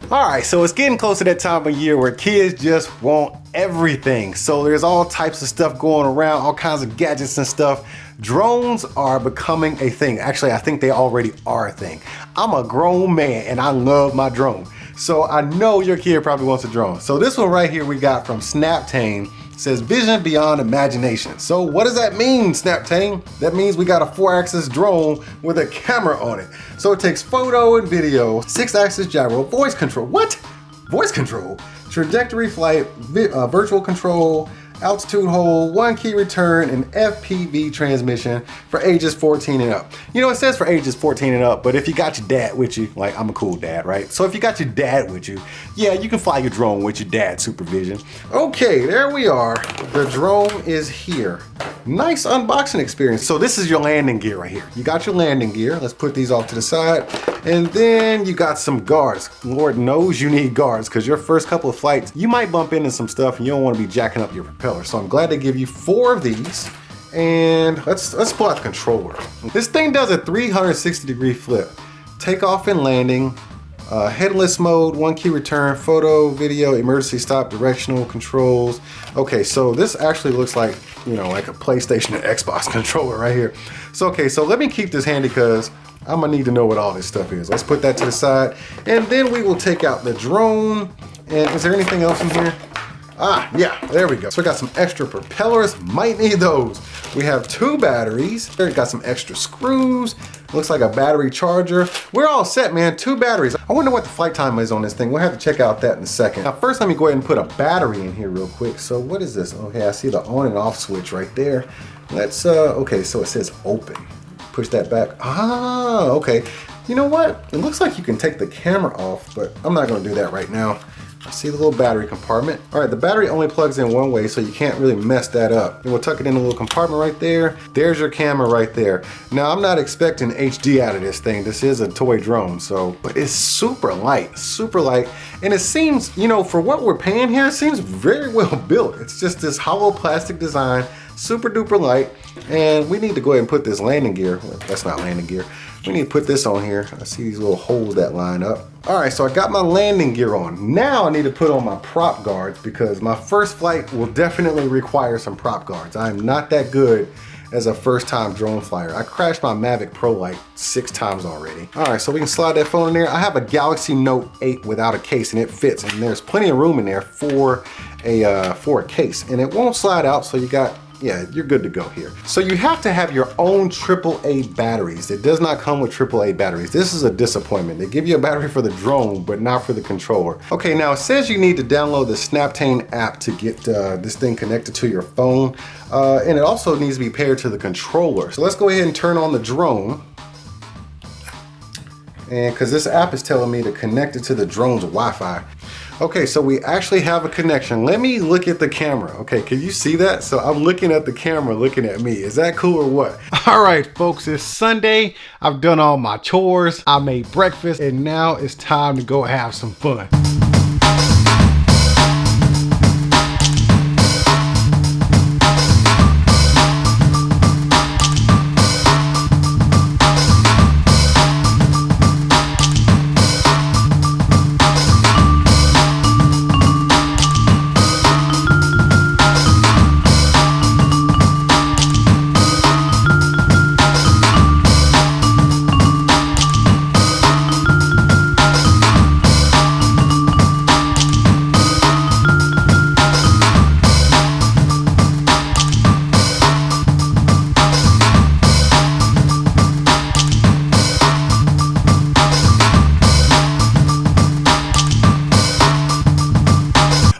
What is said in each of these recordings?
All right, so it's getting close to that time of year where kids just want everything. So there's all types of stuff going around, all kinds of gadgets and stuff. Drones are becoming a thing. Actually, I think they already are a thing. I'm a grown man and I love my drone. So I know your kid probably wants a drone. So this one right here we got from SNAPTAIN says vision beyond imagination. So what does that mean, SNAPTAIN? That means we got a 4-axis drone with a camera on it. So it takes photo and video, 6-axis gyro, voice control. What? Voice control? Trajectory flight, virtual control, altitude hold, 1 key return, and FPV transmission for ages 14 and up. You know, it says for ages 14 and up, but if you got your dad with you, like I'm a cool dad, right? So if you got your dad with you, yeah, you can fly your drone with your dad's supervision. Okay, there we are. The drone is here. Nice unboxing experience. So this is your landing gear right here. You got your landing gear. Let's put these off to the side. And then you got some guards. Lord knows you need guards because your first couple of flights, you might bump into some stuff and you don't want to be jacking up your propeller. So I'm glad they give you 4 of these. And let's pull out the controller. This thing does a 360-degree flip. Takeoff and landing, headless mode, 1 key return, photo, video, emergency stop, directional controls. Okay, so this actually looks like, you know, like a PlayStation and Xbox controller right here. So, okay, so let me keep this handy because I'm gonna need to know what all this stuff is. Let's put that to the side. And then we will take out the drone. And is there anything else in here? Ah, yeah, there we go. So we got some extra propellers, might need those. We have 2 batteries. There, got some extra screws. Looks like a battery charger. We're all set, man, 2 batteries. I wonder what the flight time is on this thing. We'll have to check out that in a second. Now, first, let me go ahead and put a battery in here real quick. So what is this? Okay, I see the on and off switch right there. Let's, okay, so it says open. Push that back. Ah, okay. You know what? It looks like you can take the camera off, but I'm not gonna do that right now. I see the little battery compartment. All right, the battery only plugs in one way, so you can't really mess that up. And we'll tuck it in a little compartment right there. There's your camera right there. Now, I'm not expecting HD out of this thing. This is a toy drone, so, but it's super light. And it seems, you know, for what we're paying here, it seems very well built. It's just this hollow plastic design, super duper light. And we need to go ahead and put this landing gear. Well, that's not landing gear. We need to put this on here. I see these little holes that line up. All right, so I got my landing gear on. Now I need to put on my prop guards because my first flight will definitely require some prop guards. I am not that good as a first-time drone flyer. I crashed my Mavic Pro like 6 times already. All right, so we can slide that phone in there. I have a Galaxy Note 8 without a case and it fits, and there's plenty of room in there for a case, and it won't slide out, so you got, yeah, you're good to go here. So you have to have your own AAA batteries. It does not come with AAA batteries. This is a disappointment. They give you a battery for the drone, but not for the controller. Okay, now it says you need to download the SNAPTAIN app to get this thing connected to your phone. And it also needs to be paired to the controller. So let's go ahead and turn on the drone. And because this app is telling me to connect it to the drone's Wi-Fi. Okay, so we actually have a connection. Let me look at the camera. Okay, can you see that? So I'm looking at the camera, looking at me. Is that cool or what? All right, folks, it's Sunday. I've done all my chores. I made breakfast, and now it's time to go have some fun.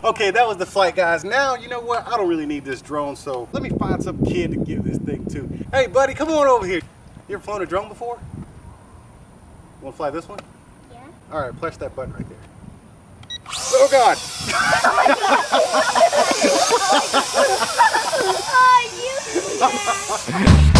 Okay, that was the flight, guys. Now, you know what? I don't really need this drone, so let me find some kid to give this thing to. Hey, buddy, come on over here. You ever flown a drone before? You want to fly this one? Yeah. All right, press that button right there. Oh, God. Oh, you